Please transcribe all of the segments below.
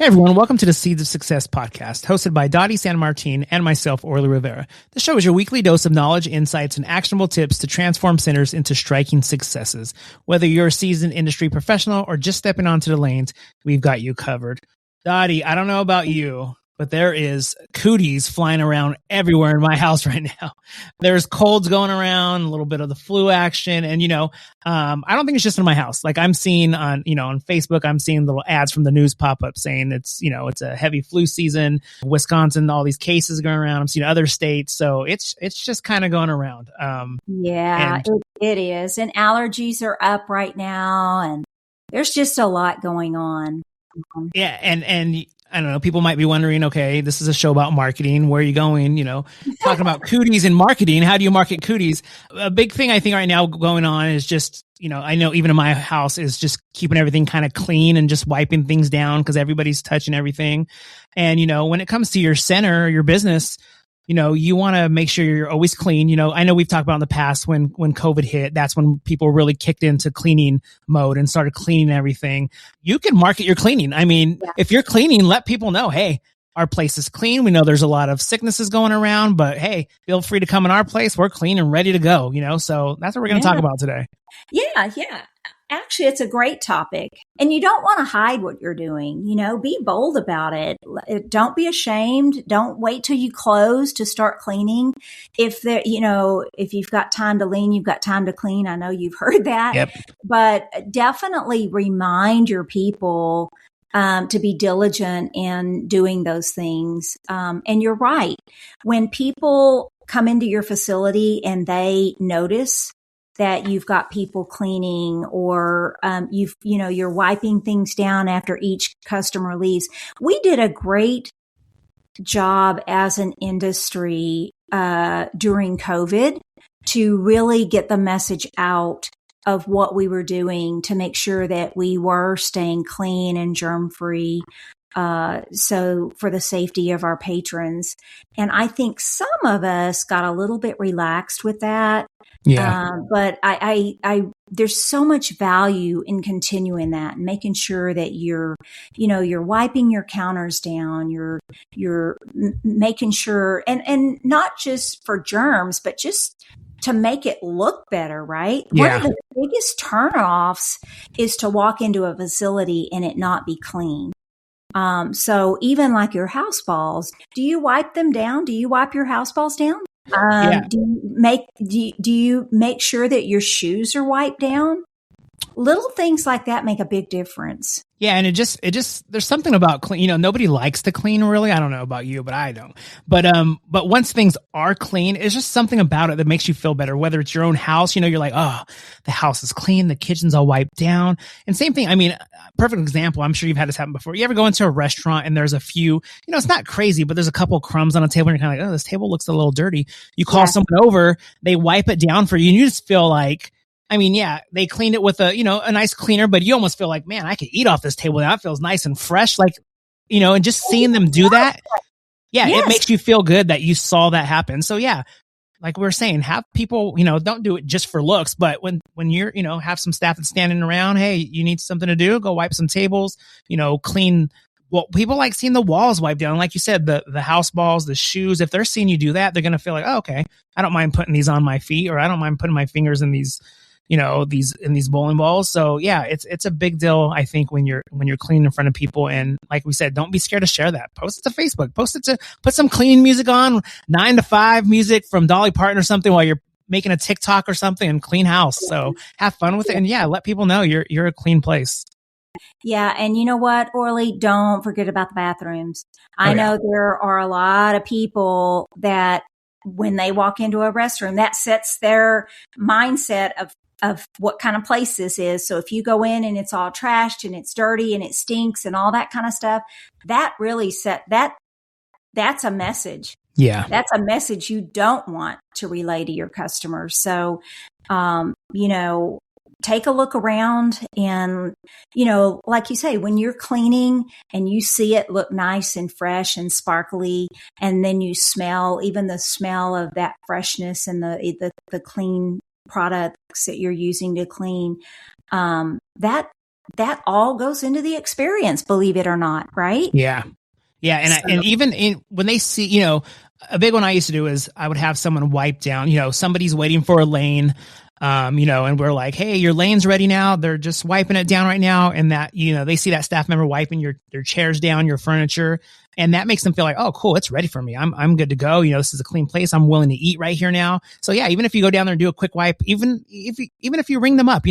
Hey everyone, welcome to the Seeds of Success podcast, hosted by Dottie San Martin and myself, Orly Rivera. The show is your weekly dose of knowledge, insights, and actionable tips to transform centers into striking successes. Whether you're a seasoned industry professional or just stepping onto the lanes, we've got you covered. Dottie, I don't know about you, but there is cooties flying around everywhere in my house right now. There's colds going around, a little bit of the flu action. And, I don't think it's just in my house. Like I'm seeing on Facebook, I'm seeing little ads from the news pop up saying it's a heavy flu season. Wisconsin, all these cases going around. I'm seeing other states. So it's just kind of going around. It is. And allergies are up right now. And there's just a lot going on. Yeah. And I don't know, people might be wondering, okay, this is a show about marketing. Where are you going? Talking about cooties and marketing. How do you market cooties? A big thing I think right now going on is just, I know even in my house is just keeping everything kind of clean and just wiping things down because everybody's touching everything. And, when it comes to your center, your business, you want to make sure you're always clean. I know we've talked about in the past when COVID hit, that's when people really kicked into cleaning mode and started cleaning everything. You can market your cleaning. I mean, If you're cleaning, let people know, hey, our place is clean. We know there's a lot of sicknesses going around, but hey, feel free to come in our place. We're clean and ready to go, So that's what we're going to talk about today. Yeah. Actually, it's a great topic. And you don't want to hide what you're doing. Be bold about it. Don't be ashamed. Don't wait till you close to start cleaning. If you've got time to lean, you've got time to clean. I know you've heard that. Yep. But definitely remind your people to be diligent in doing those things. And you're right. When people come into your facility and they notice that you've got people cleaning or, you're wiping things down after each customer leaves. We did a great job as an industry, during COVID to really get the message out of what we were doing to make sure that we were staying clean and germ free. So for the safety of our patrons. And I think some of us got a little bit relaxed with that. Yeah. But I there's so much value in continuing that and making sure that you're wiping your counters down, you're making sure and not just for germs, but just to make it look better, right? Yeah. One of the biggest turnoffs is to walk into a facility and it not be clean. So even like your house balls, do you wipe them down? Do you wipe your house balls down? Do you make sure that your shoes are wiped down? Little things like that make a big difference. Yeah. And it just, there's something about clean, nobody likes to clean really. I don't know about you, but I don't. But once things are clean, it's just something about it that makes you feel better, whether it's your own house, you're like, oh, the house is clean. The kitchen's all wiped down. And same thing. I mean, perfect example. I'm sure you've had this happen before. You ever go into a restaurant and there's a few, it's not crazy, but there's a couple of crumbs on a table and you're kind of like, oh, this table looks a little dirty. You call someone over, they wipe it down for you and you just feel like, they cleaned it with a nice cleaner, but you almost feel like, man, I could eat off this table. That feels nice and fresh. Like, and just seeing them do that. Yeah. Yes. It makes you feel good that you saw that happen. So yeah, like we were saying, have people, don't do it just for looks, but when you're, have some staff that's standing around, hey, you need something to do, go wipe some tables, clean. Well, people like seeing the walls wiped down. Like you said, the house balls, the shoes, if they're seeing you do that, they're going to feel like, oh, okay, I don't mind putting these on my feet, or I don't mind putting my fingers in these, these bowling balls. So yeah, it's a big deal. I think when you're cleaning in front of people, and like we said, don't be scared to share that. Post it to Facebook, put some clean music on, 9 to 5 music from Dolly Parton or something while you're making a TikTok or something, and clean house. So have fun with it. And yeah, let people know you're a clean place. Yeah. And you know what, Orly, don't forget about the bathrooms. I know there are a lot of people that when they walk into a restroom, that sets their mindset of what kind of place this is. So if you go in and it's all trashed and it's dirty and it stinks and all that kind of stuff, that really that's a message. Yeah. That's a message you don't want to relay to your customers. So, take a look around and, like you say, when you're cleaning and you see it look nice and fresh and sparkly, and then you smell even the smell of that freshness and the clean products that you're using to clean, that that all goes into the experience, believe it or not, right? Yeah. Yeah. And even when they see, a big one I used to do is I would have someone wipe down, somebody's waiting for a lane, and we're like, hey, your lane's ready now. They're just wiping it down right now. And that, they see that staff member wiping their chairs down, your furniture. And that makes them feel like, oh, cool, it's ready for me. I'm good to go. This is a clean place. I'm willing to eat right here now. So yeah, even if you go down there and do a quick wipe, even if you ring them up,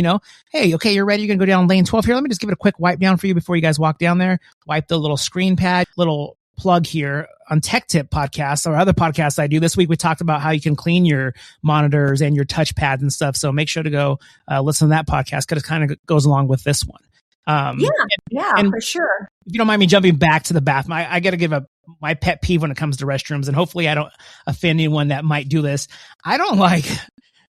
hey, okay, you're ready. You're going to go down lane 12 here. Let me just give it a quick wipe down for you before you guys walk down there. Wipe the little screen pad, little plug here on Tech Tip podcast or other podcasts I do. This week we talked about how you can clean your monitors and your touch pads and stuff. So make sure to go listen to that podcast because it kind of goes along with this one. And for sure. If you don't mind me jumping back to the bathroom, I got to give my pet peeve when it comes to restrooms, and hopefully I don't offend anyone that might do this. I don't like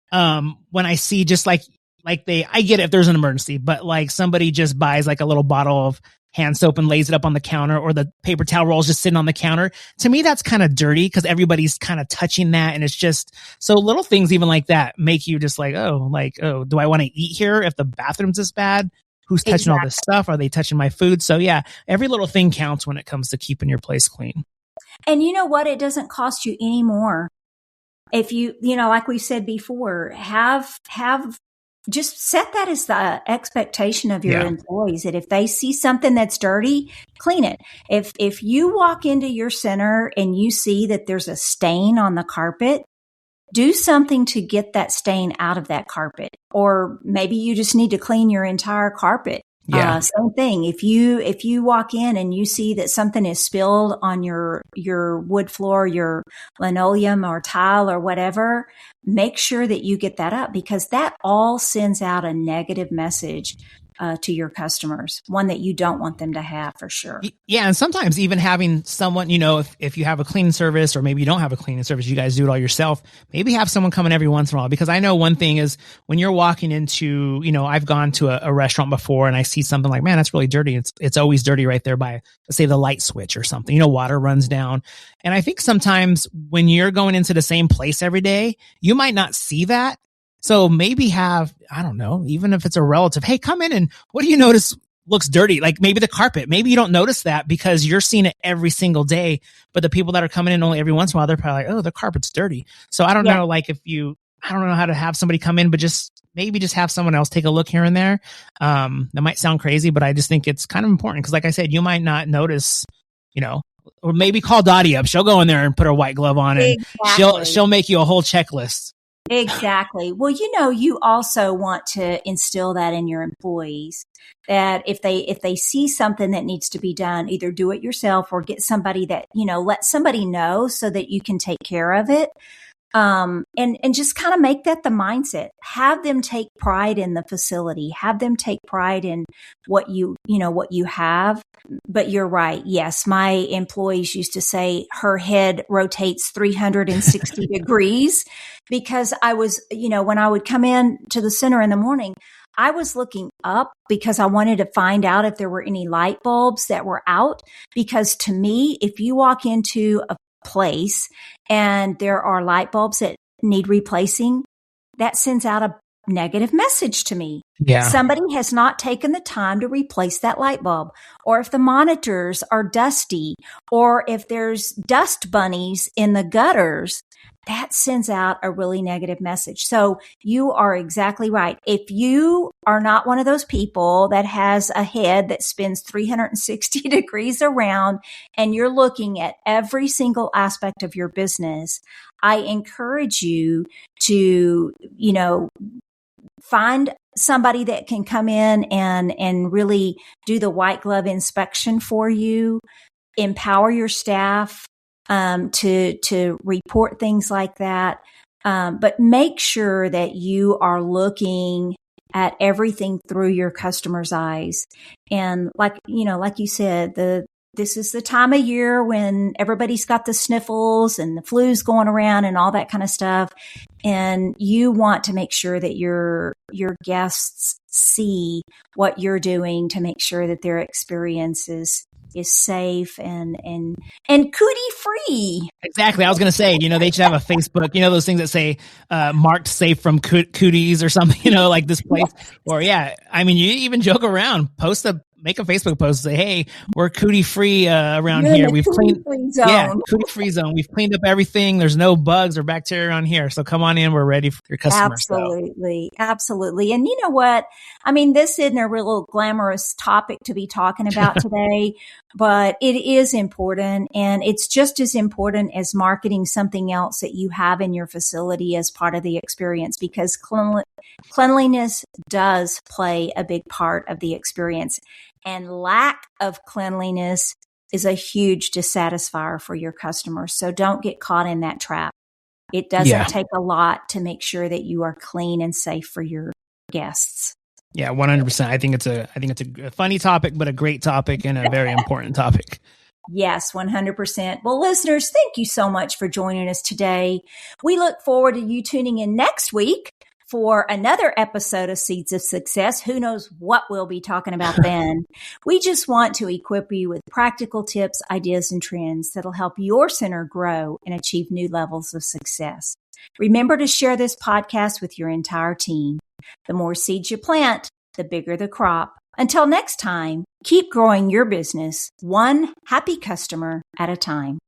when I see just like I get it if there's an emergency, but like somebody just buys like a little bottle of hand soap and lays it up on the counter, or the paper towel rolls just sitting on the counter. To me, that's kind of dirty because everybody's kind of touching that. And it's just so little things even like that make you just like, oh, do I want to eat here if the bathroom's this bad? Who's touching all this stuff? Are they touching my food? So yeah, every little thing counts when it comes to keeping your place clean. And you know what? It doesn't cost you any more. If you like we said before, have just set that as the expectation of your employees that if they see something that's dirty, clean it. If you walk into your center and you see that there's a stain on the carpet, do something to get that stain out of that carpet. Or maybe you just need to clean your entire carpet. Yeah. Same thing. If you walk in and you see that something is spilled on your wood floor, your linoleum or tile or whatever, make sure that you get that up because that all sends out a negative message to your customers, one that you don't want them to have for sure. Yeah. And sometimes even having someone, if you have a cleaning service or maybe you don't have a cleaning service, you guys do it all yourself, maybe have someone come in every once in a while. Because I know one thing is when you're walking into, I've gone to a restaurant before and I see something like, man, that's really dirty. It's always dirty right there by, let's say, the light switch or something, water runs down. And I think sometimes when you're going into the same place every day, you might not see that. So maybe have, I don't know, even if it's a relative, hey, come in and what do you notice looks dirty? Like maybe the carpet, maybe you don't notice that because you're seeing it every single day. But the people that are coming in only every once in a while, they're probably like, oh, the carpet's dirty. So I don't know, like I don't know how to have somebody come in, but maybe just have someone else take a look here and there. That might sound crazy, but I just think it's kind of important because like I said, you might not notice, or maybe call Dottie up. She'll go in there and put her white glove on and she'll make you a whole checklist. Exactly. Well, you also want to instill that in your employees that if they see something that needs to be done, either do it yourself or get somebody that, let somebody know so that you can take care of it. And just kind of make that the mindset. Have them take pride in the facility. Have them take pride in what you have. But you're right. Yes, my employees used to say her head rotates 360 degrees because I was, when I would come in to the center in the morning, I was looking up because I wanted to find out if there were any light bulbs that were out. Because to me, if you walk into a place and there are light bulbs that need replacing, that sends out a negative message to me. Yeah. Somebody has not taken the time to replace that light bulb. Or if the monitors are dusty, or if there's dust bunnies in the gutters, that sends out a really negative message. So you are exactly right. If you are not one of those people that has a head that spins 360 degrees around and you're looking at every single aspect of your business, I encourage you to, find somebody that can come in and really do the white glove inspection for you, empower your staff to report things like that. But make sure that you are looking at everything through your customer's eyes. And like you said, this is the time of year when everybody's got the sniffles and the flu's going around and all that kind of stuff. And you want to make sure that your guests see what you're doing to make sure that their experience is is safe and cootie free. Exactly. I was going to say, they should have a Facebook, those things that say marked safe from cooties or something, like this place. Or you even joke around, make a Facebook post, say, hey, we're cootie free around here. We've cleaned, cootie free zone. We've cleaned up everything. There's no bugs or bacteria around here. So come on in. We're ready for your customers. Absolutely. And you know what? I mean, this isn't a real glamorous topic to be talking about today, but it is important. And it's just as important as marketing something else that you have in your facility as part of the experience, because cleanliness does play a big part of the experience. And lack of cleanliness is a huge dissatisfier for your customers. So don't get caught in that trap. It doesn't take a lot to make sure that you are clean and safe for your guests. Yeah, 100%. I think it's a funny topic, but a great topic and a very important topic. Yes, 100%. Well, listeners, thank you so much for joining us today. We look forward to you tuning in next week for another episode of Seeds of Success. Who knows what we'll be talking about then. We just want to equip you with practical tips, ideas, and trends that'll help your center grow and achieve new levels of success. Remember to share this podcast with your entire team. The more seeds you plant, the bigger the crop. Until next time, keep growing your business one happy customer at a time.